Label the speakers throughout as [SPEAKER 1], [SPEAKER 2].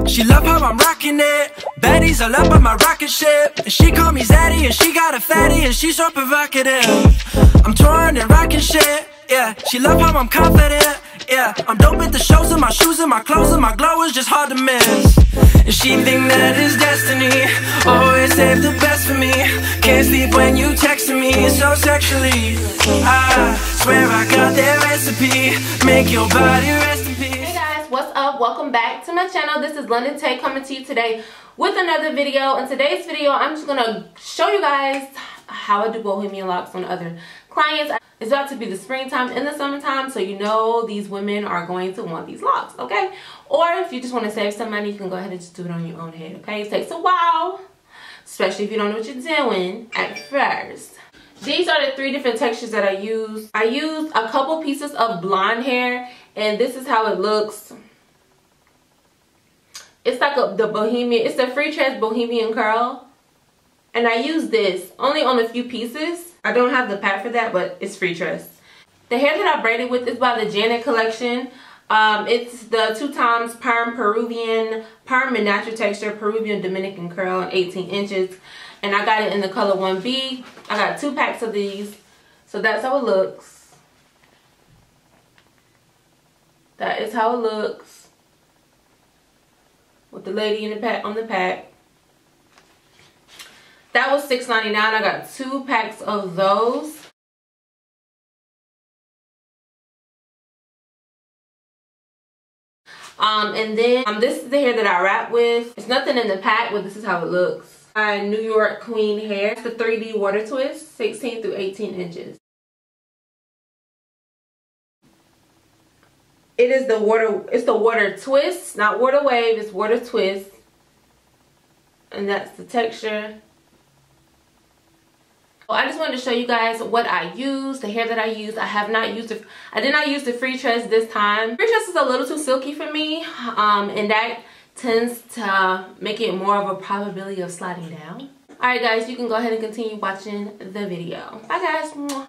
[SPEAKER 1] She love how I'm rocking it. Betty's all up on my rocket ship. And she call me Zaddy and she got a fatty and she's so provocative. I'm touring and rocking shit. Yeah, she love how I'm confident. Yeah, I'm dope at the shows and my shoes and my clothes and my glow is just hard to miss. And she think that it's destiny. Always save the best for me. Can't sleep when you texting me so sexually. I swear I got that recipe. Make your body rest in peace.
[SPEAKER 2] Hey guys, what's up? Welcome back to my channel. This is London Tayy coming to you today with another video. In today's video, I'm just gonna show you guys how I do Bohemian locks on other clients. It's about to be the springtime and the summertime, so you know these women are going to want these locks, okay? Or if you just want to save some money, you can go ahead and just do it on your own head, okay? It takes a while, especially if you don't know what you're doing at first. These are the 3 different textures that I use. I used a couple pieces of blonde hair, and this is how it looks. It's like the Bohemian, it's the Freetress Bohemian curl. And I use this only on a few pieces. I don't have the pack for that, but it's Freetress. The hair that I braided with is by the Janet collection. It's the 2x perm Peruvian, perm and natural texture Peruvian Dominican curl in 18 inches. And I got it in the color 1B. I got 2 packs of these. So that's how it looks. That is how it looks. With the lady in the pack on the pack. That was $6.99. I got 2 packs of those. And then this is the hair that I wrap with. It's nothing in the pack, but this is how it looks. My New York Queen hair. It's the 3D water twist, 16 through 18 inches. It is the water, it's the water twist, not water wave, it's water twist. And that's the texture. I just wanted to show you guys what I use, the hair that I use. I did not use the Freetress this time. Freetress is a little too silky for me, and that tends to make it more of a probability of sliding down. Alright guys, you can go ahead and continue watching the video. Bye guys.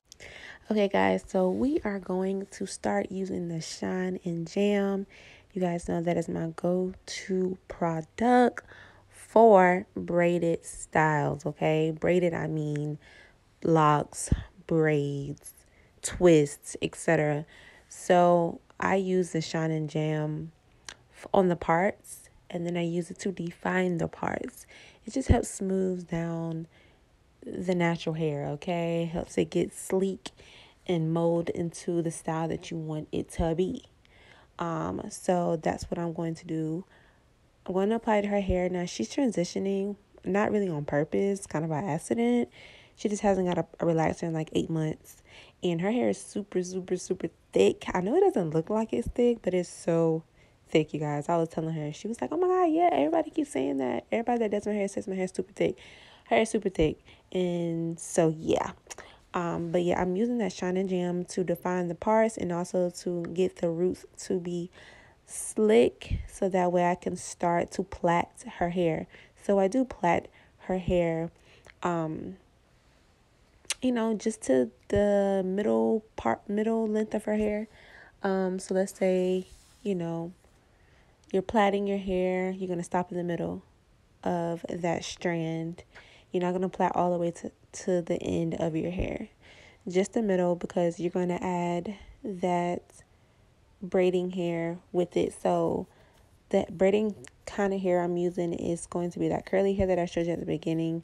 [SPEAKER 3] Okay guys, so we are going to start using the Shine and Jam. You guys know that is my go-to product for braided styles, okay? Braided, I mean locks, braids, twists, etc. So I use the Shine and Jam on the parts, and then I use it to define the parts. It just helps smooth down the natural hair, okay? Helps it get sleek and mold into the style that you want it to be. So that's what I'm going to do. I'm going to apply to her hair. Now she's transitioning, not really on purpose, kind of by accident. She just hasn't got a relaxer in like 8 months. And her hair is super, super, super thick. I know it doesn't look like it's thick, but it's so thick, you guys. I was telling her. She was like, oh my God, yeah, everybody keeps saying that. Everybody that does my hair says my hair's super thick. Her hair's super thick. And so, yeah. But yeah, I'm using that Shine and Jam to define the parts and also to get the roots to be slick, so that way I can start to plait her hair. So I do plait her hair, you know, just to the middle length of her hair. So let's say, you know, you're plaiting your hair, you're going to stop in the middle of that strand. You're not going to plait all the way to the end of your hair, just the middle, because you're going to add that braiding hair with it. So that braiding kind of hair I'm using is going to be that curly hair that I showed you at the beginning.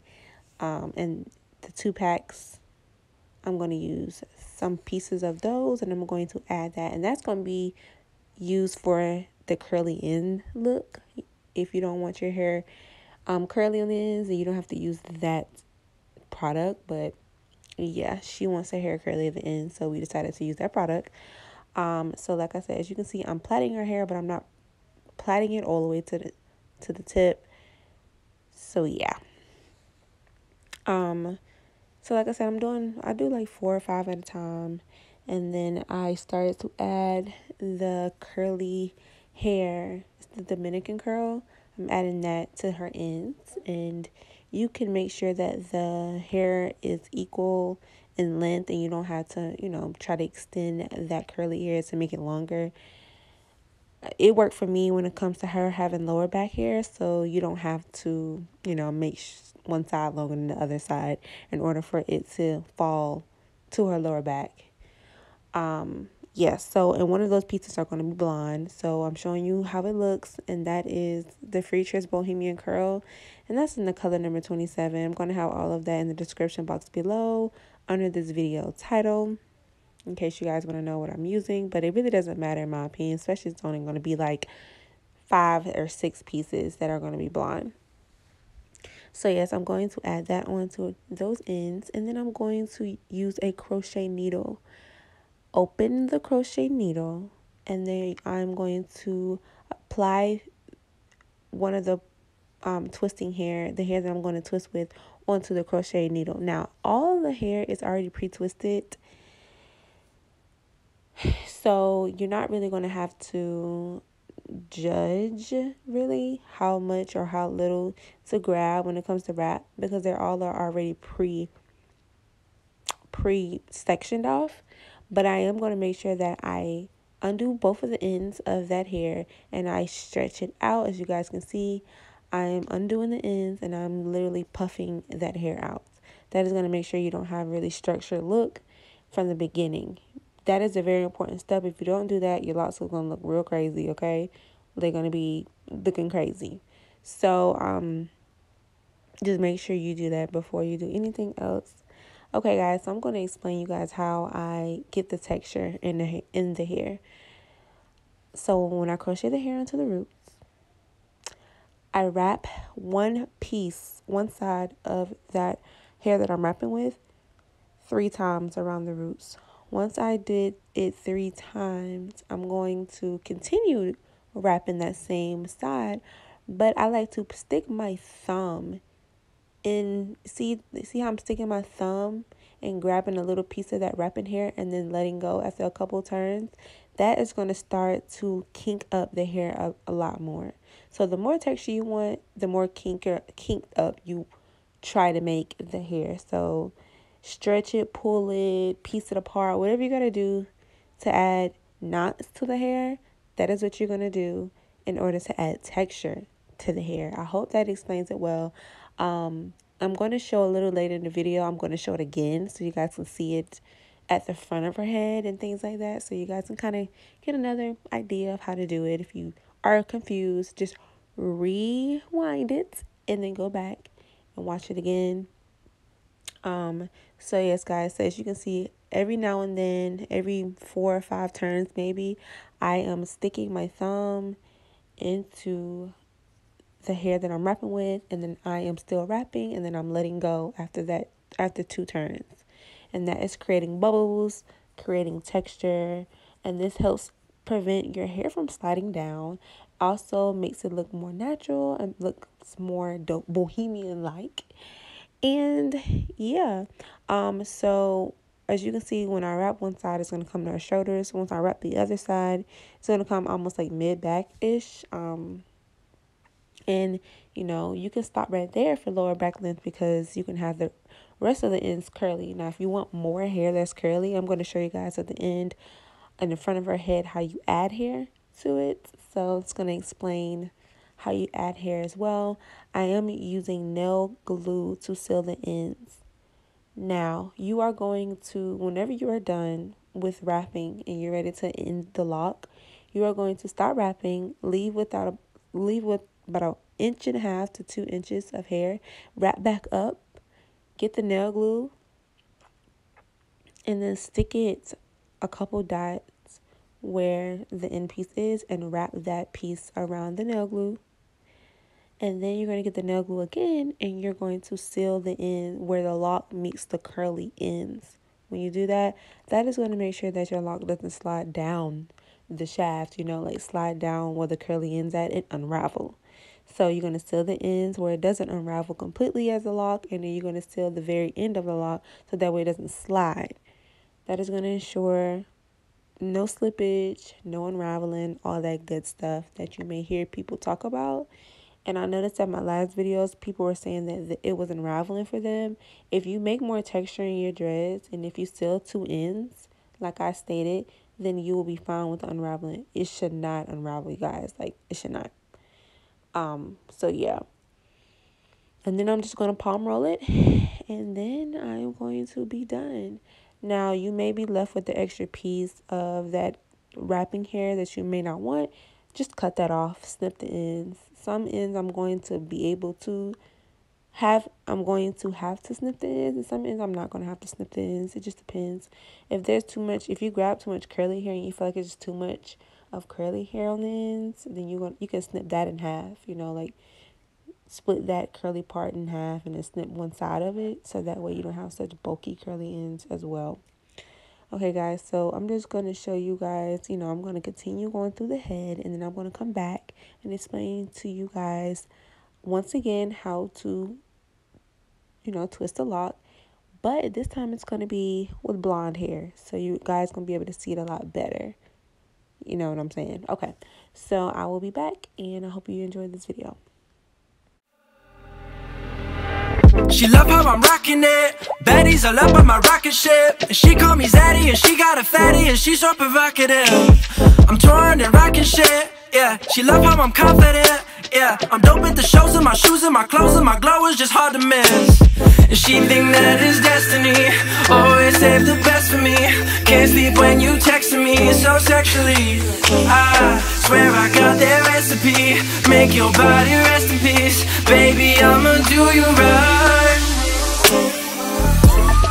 [SPEAKER 3] And the 2 packs, I'm going to use some pieces of those, and I'm going to add that, and that's going to be used for the curly end look. If you don't want your hair curly on the ends, then you don't have to use that product. But yeah, she wants her hair curly at the end, so we decided to use that product. So like I said, as you can see, I'm plaiting her hair, but I'm not plaiting it all the way to the tip. So yeah. So like I said, I do like 4 or 5 at a time, and then I started to add the curly hair. It's the Dominican curl. I'm adding that to her ends, and you can make sure that the hair is equal in length, and you don't have to, you know, try to extend that curly hair to make it longer. it worked for me when it comes to her having lower back hair, so you don't have to, you know, make one side longer than the other side in order for it to fall to her lower back. Yes, so, and one of those pieces are going to be blonde, so I'm showing you how it looks, and that is the Freetress Bohemian Curl, and that's in the color number 27. I'm going to have all of that in the description box below under this video title, in case you guys want to know what I'm using, but it really doesn't matter in my opinion, especially it's only going to be like 5 or 6 pieces that are going to be blonde. So yes, I'm going to add that onto those ends, and then I'm going to use a crochet needle. Open the crochet needle, and then I'm going to apply one of the twisting hair, the hair that I'm going to twist with, onto the crochet needle. Now, all the hair is already pre-twisted, so you're not really going to have to judge really how much or how little to grab when it comes to wrap, because they're all are already pre-sectioned off. But I am going to make sure that I undo both of the ends of that hair and I stretch it out. As you guys can see, I am undoing the ends and I'm literally puffing that hair out. That is going to make sure you don't have really structured look from the beginning. That is a very important step. If you don't do that, your locks are going to look real crazy, okay? They're going to be looking crazy. So, just make sure you do that before you do anything else. Okay, guys, so I'm going to explain you guys how I get the texture in the hair. So when I crochet the hair into the roots, I wrap one side of that hair that I'm wrapping with 3 times around the roots. Once I did it 3 times, I'm going to continue wrapping that same side, but I like to stick my thumb in, see how I'm sticking my thumb and grabbing a little piece of that wrapping hair and then letting go after a couple turns. That is going to start to kink up the hair a lot more. So the more texture you want, the more kinked up you try to make the hair. So stretch it, pull it, piece it apart, whatever you got to do to add knots to the hair. That is what you're going to do in order to add texture to the hair. I hope that explains it well. I'm going to show a little later in the video. I'm going to show it again so you guys can see it at the front of her head and things like that. So you guys can kind of get another idea of how to do it. If you are confused, just rewind it and then go back and watch it again. So yes, guys, so as you can see, every now and then, every 4 or 5 turns maybe, I am sticking my thumb into the hair that I'm wrapping with, and then I am still wrapping, and then I'm letting go after that, after 2 turns. And that is creating bubbles, creating texture, and this helps prevent your hair from sliding down. Also makes it look more natural and looks more bohemian like. And yeah, so as you can see, when I wrap one side, it's going to come to her shoulders. Once I wrap the other side, it's going to come almost like mid-back-ish. And, you know, you can stop right there for lower back length because you can have the rest of the ends curly. Now, if you want more hair that's curly, I'm going to show you guys at the end and the front of her head how you add hair to it. So it's going to explain how you add hair as well. I am using nail glue to seal the ends. Now, you are going to, whenever you are done with wrapping and you're ready to end the lock, you are going to stop wrapping, leave with about an inch and a half to 2 inches of hair, wrap back up, get the nail glue, and then stick it a couple dots where the end piece is and wrap that piece around the nail glue. And then you're going to get the nail glue again and you're going to seal the end where the lock meets the curly ends. When you do that, that is going to make sure that your lock doesn't slide down the shaft, you know, like slide down where the curly ends at and unravel. So you're going to seal the ends where it doesn't unravel completely as a lock, and then you're going to seal the very end of the lock so that way it doesn't slide. That is going to ensure no slippage, no unraveling, all that good stuff that you may hear people talk about. And I noticed that my last videos, people were saying that it was unraveling for them. If you make more texture in your dreads and if you seal 2 ends, like I stated, then you will be fine with the unraveling. It should not unravel, you guys. Like, it should not. So yeah. And then I'm just going to palm roll it, and then I'm going to be done. Now, you may be left with the extra piece of that wrapping hair that you may not want. Just cut that off, snip the ends. Some ends I'm going to be able to have to snip the ends, and some ends I'm not going to have to snip the ends. It just depends. If there's too much, if you grab too much curly hair and you feel like it's just too much of curly hair on the ends, then you can snip that in half, you know, like split that curly part in half and then snip one side of it, so that way you don't have such bulky curly ends as well. Okay, guys, so I'm just going to show you guys, you know, I'm going to continue going through the head, and then I'm going to come back and explain to you guys once again how to, you know, twist the lock. But this time it's going to be with blonde hair, so you guys going to be able to see it a lot better. You know what I'm saying? Okay, so I will be back, and I hope you enjoyed this video.
[SPEAKER 1] She love how I'm rocking it. Baddies all up on my rocket ship, and she call me Zaddy, and she got a fatty, and she's so provocative. I'm touring and rocking shit, yeah. She love how I'm confident, yeah. I'm dope at the shows, and my shoes and my clothes and my glow is just hard to miss. And she think that it's destiny, always save the best for me. Can't sleep when you texting me so sexually. I swear I got that recipe, make your body rest in peace. Baby, I'ma do you right.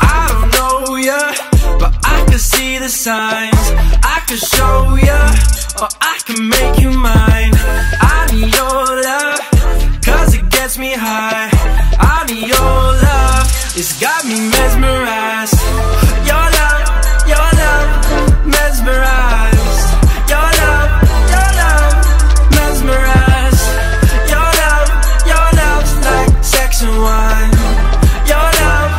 [SPEAKER 1] I don't know ya, but I can see the signs. I can show ya, or I can make you mine. I need your love, cause it gets me high. I need your love, it's got me mesmerized. Your love, mesmerized. Your love, mesmerized. Your love's like sex and wine. Your love,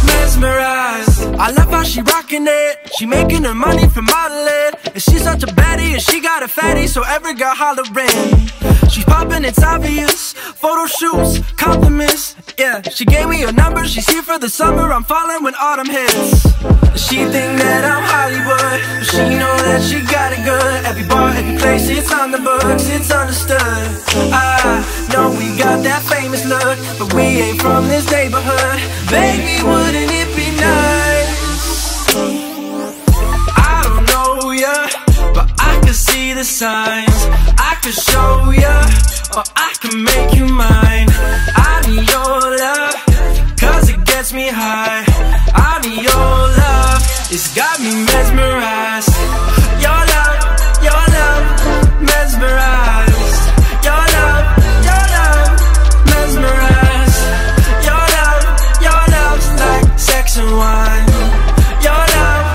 [SPEAKER 1] mesmerized. I love how she rocking it. She making her money from modeling, and she's such a baddie, and she got a fatty, so every girl hollering. She's popping, it's obvious. Photo shoots, compliments, yeah. She gave me her number, she's here for the summer. I'm falling when autumn hits. She think that I'm Hollywood, but she know that she got it good. Every bar, every place, it's on the books, it's understood. I know we got that famous look, but we ain't from this neighborhood. Baby, wouldn't it be nice? I don't know ya, but I can see the signs. I can show ya, or I can make you mine. I need your love, cause it gets me high. I need your love, it's got me mesmerized. Your love, mesmerized. Your love, mesmerized. Your love's like sex and wine. Your love,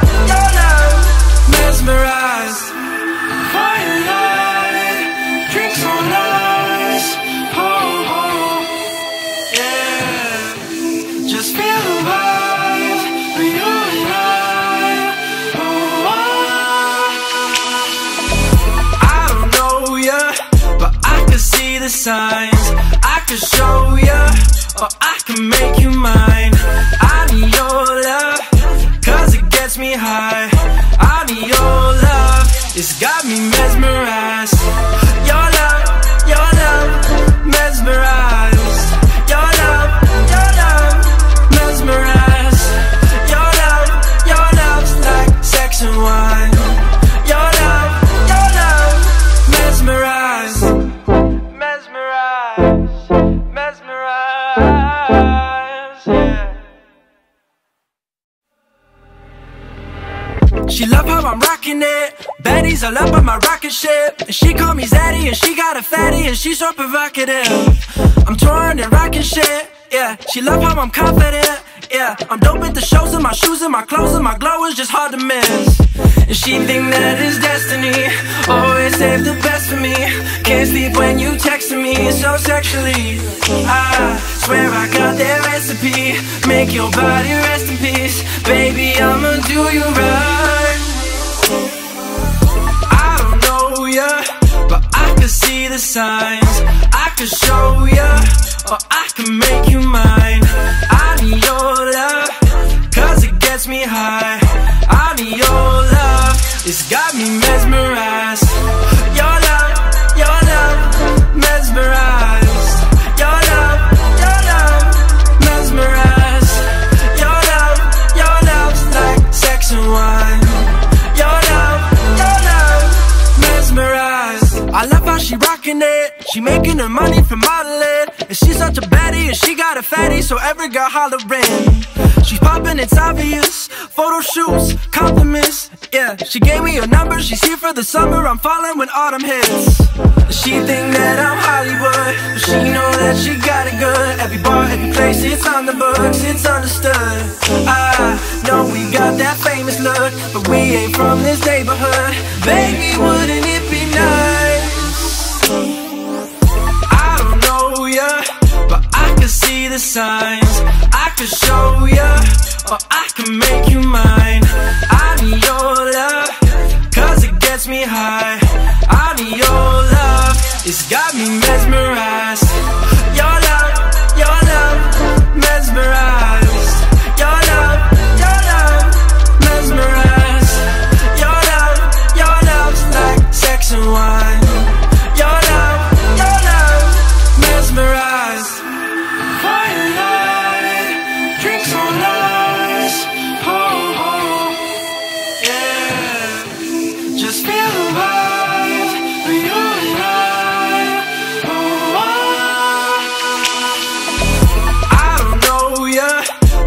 [SPEAKER 1] mesmerized. Firelight, drinks on ice. Oh, yeah. Just feel the vibe for you and I. I don't know ya, but I can see the signs. I can show ya, or I can make you mine. I need your love, cause it gets me high. I need your love, it's got me mesmerized. Your love, mesmerized. Your love, mesmerized. Your love's like sex and wine. Your love, mesmerized. Mesmerized, yeah. She love how I'm rocking it. Baddies all up on my rocket ship, and she call me Zaddy, and she got a fatty, and she's so provocative. I'm touring and rocking shit, yeah. She love how I'm confident, yeah. I'm dope at the shows, and my shoes and my clothes and my glow is just hard to miss. And she think that it's destiny, always save the best for me. Can't sleep when you texting me so sexually. I swear I got that recipe, make your body rest in peace. Baby, I'ma do you right. I don't know ya, but I can see the signs. I can show ya, or I can make you mine. I need your love, cause it gets me high. I need your love, I love how she rockin' it. She making her money from modeling. And she's such a baddie, and she got a fatty, so every girl hollering. She's poppin', it's obvious. Photo shoots, compliments. Yeah, she gave me her number. She's here for the summer. I'm falling when autumn hits. She think that I'm Hollywood, but she know that she got it good. Every bar, every place, it's on the books, it's understood. I know we got that famous look, but we ain't from this neighborhood. Baby, wouldn't it be nice? I don't know ya, but I can see the signs. I can show ya, or I can make you mine. I need your love, cause it gets me high. I need your love, it's got me mesmerized. Your love, mesmerized. Your love, mesmerized. Your love's like sex and wine. Your love, mesmerized. Quiet night, drinks on ice. Oh, oh, yeah. Just feel the vibe for you and I. Oh, oh. I don't know ya,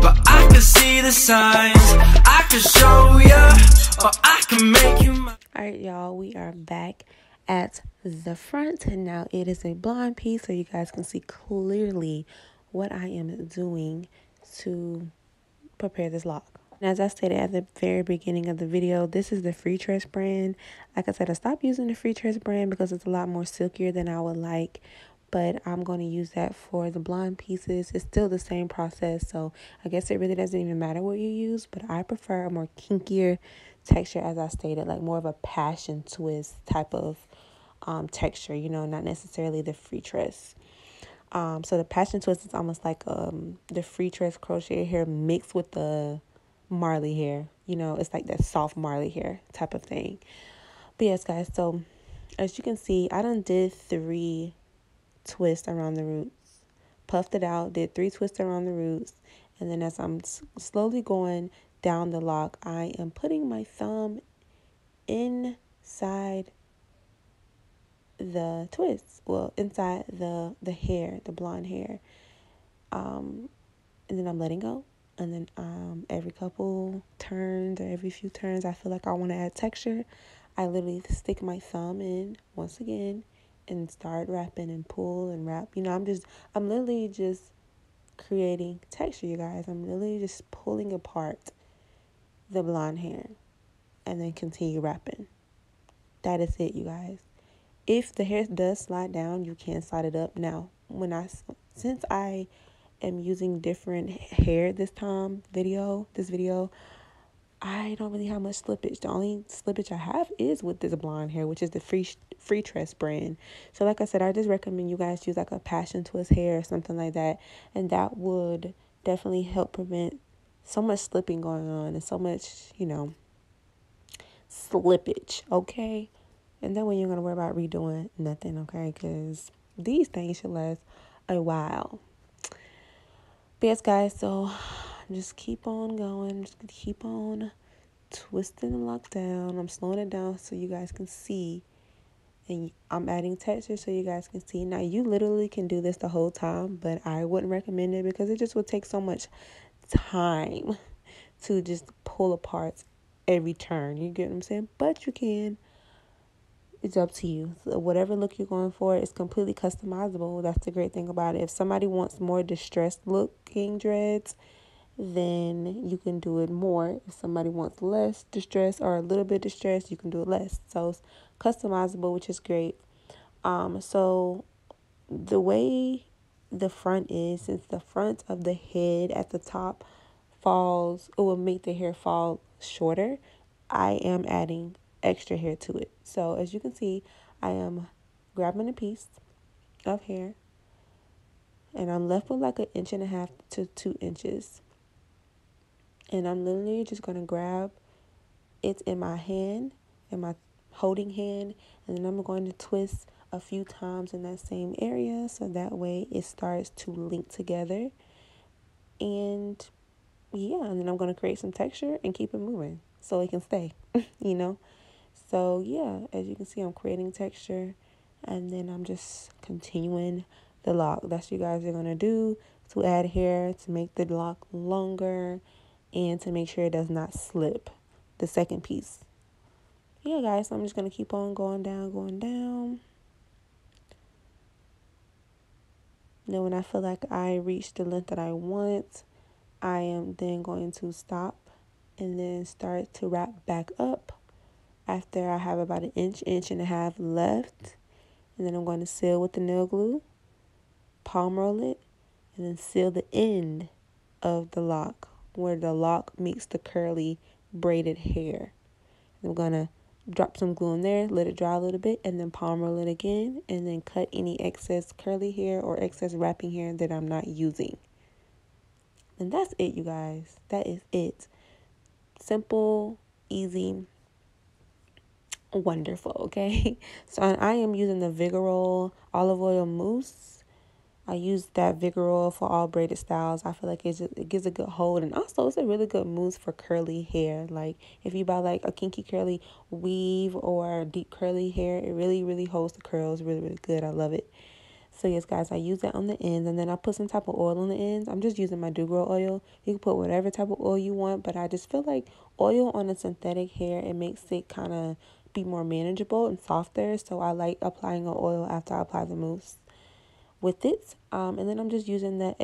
[SPEAKER 1] but I can see the signs. I can show ya, or I can make you mine.
[SPEAKER 3] Alright, y'all, we are back at the front, and now it is a blonde piece, so you guys can see clearly what I am doing to prepare this lock. And as I stated at the very beginning of the video, this is the Freetress brand. Like I said, I stopped using the Freetress brand because it's a lot more silkier than I would like, but I'm going to use that for the blonde pieces. It's still the same process, so I guess it really doesn't even matter what you use, but I prefer a more kinkier texture, as I stated, like more of a passion twist type of texture, you know, not necessarily the Freetress. So the passion twist is almost like the Freetress crochet hair mixed with the Marley hair. You know, it's like that soft Marley hair type of thing. But yes, guys, so as you can see, I done did 3 twists around the roots. Puffed it out, did 3 twists around the roots. And then as I'm slowly going down the lock, I am putting my thumb inside the twists. Well, inside the hair, the blonde hair. And then I'm letting go. And then every couple turns or every few turns, I feel like I want to add texture. I literally stick my thumb in once again and start wrapping and pull and wrap. You know, I'm literally just creating texture, you guys. I'm literally just pulling apart the blonde hair and then continue wrapping. That is it, you guys. If the hair does slide down, you can slide it up. Now, since I am using different hair this video, I don't really have much slippage. The only slippage I have is with this blonde hair, which is the Freetress brand. So like I said, I just recommend you guys use like a passion twist hair or something like that. And that would definitely help prevent so much slipping going on and so much, you know, slippage, okay? And then when you're going to worry about redoing nothing, okay? Because these things should last a while. But yes, guys, so just keep on going. Just keep on twisting the lock down. I'm slowing it down so you guys can see. And I'm adding texture so you guys can see. Now, you literally can do this the whole time, but I wouldn't recommend it because it just would take so much time to just pull apart every turn. You get what I'm saying? But you can. It's up to you. So whatever look you're going for is completely customizable. That's the great thing about it. If somebody wants more distressed looking dreads, then you can do it more. If somebody wants less distress or a little bit distressed, you can do it less. So it's customizable, which is great. So the way the front is, since the front of the head at the top falls, it will make the hair fall shorter. I am adding extra hair to it. So as you can see, I am grabbing a piece of hair and I'm left with like 1.5 inches to 2 inches. And I'm literally just going to grab it in my hand, in my holding hand, and then I'm going to twist a few times in that same area so that way it starts to link together. And yeah, and then I'm going to create some texture and keep it moving so it can stay, you know. So yeah, as you can see, I'm creating texture And then I'm just continuing the lock. That's what you guys are going to do to add hair to make the lock longer and to make sure it does not slip the second piece. Yeah, guys, so I'm just going to keep on going down. Then when I feel like I reach the length that I want, I am then going to stop and then start to wrap back up after I have about an inch and a half left. And then I'm going to seal with the nail glue, palm roll it, and then seal the end of the lock where the lock meets the curly braided hair. I'm going to drop some glue in there, let it dry a little bit, and then palm roll it again, and then cut any excess curly hair or excess wrapping hair that I'm not using. And that's it, you guys. That is it. Simple, easy, wonderful, okay? So I am using the Vigorol olive oil mousse. I use that Vigorol for all braided styles. I feel like it gives a good hold, and also it's a really good mousse for curly hair. Like if you buy like a kinky curly weave or deep curly hair, it really holds the curls really good. I love it. So yes, guys, I use that on the ends, and then I put some type of oil on the ends. I'm just using my Vigorol oil. You can put whatever type of oil you want, but I just feel like oil on a synthetic hair, it makes it kind of be more manageable and softer. So I like applying an oil after I apply the mousse with it. And then I'm just using the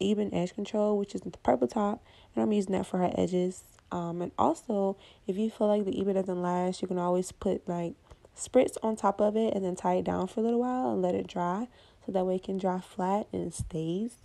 [SPEAKER 3] even edge control, which is the purple top, and I'm using that for her edges. And also, if you feel like the even doesn't last, you can always put like spritz on top of it and then tie it down for a little while and let it dry, so that way it can dry flat and it stays,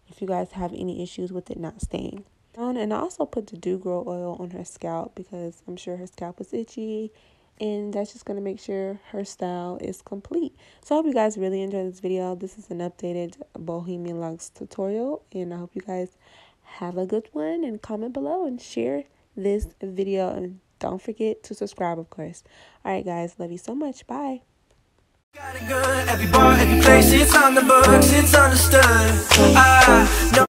[SPEAKER 3] if you guys have any issues with it not staying. And I also put the Vigorol oil on her scalp because I'm sure her scalp is itchy, and that's just going to make sure her style is complete. So I hope you guys really enjoyed this video. This is an updated Bohemian LOCS tutorial, and I hope you guys have a good one, and comment below and share this video, and don't forget to subscribe, of course. All right, guys, love you so much. Bye.
[SPEAKER 1] Got it good, every bar, every place, it's on the books, it's understood.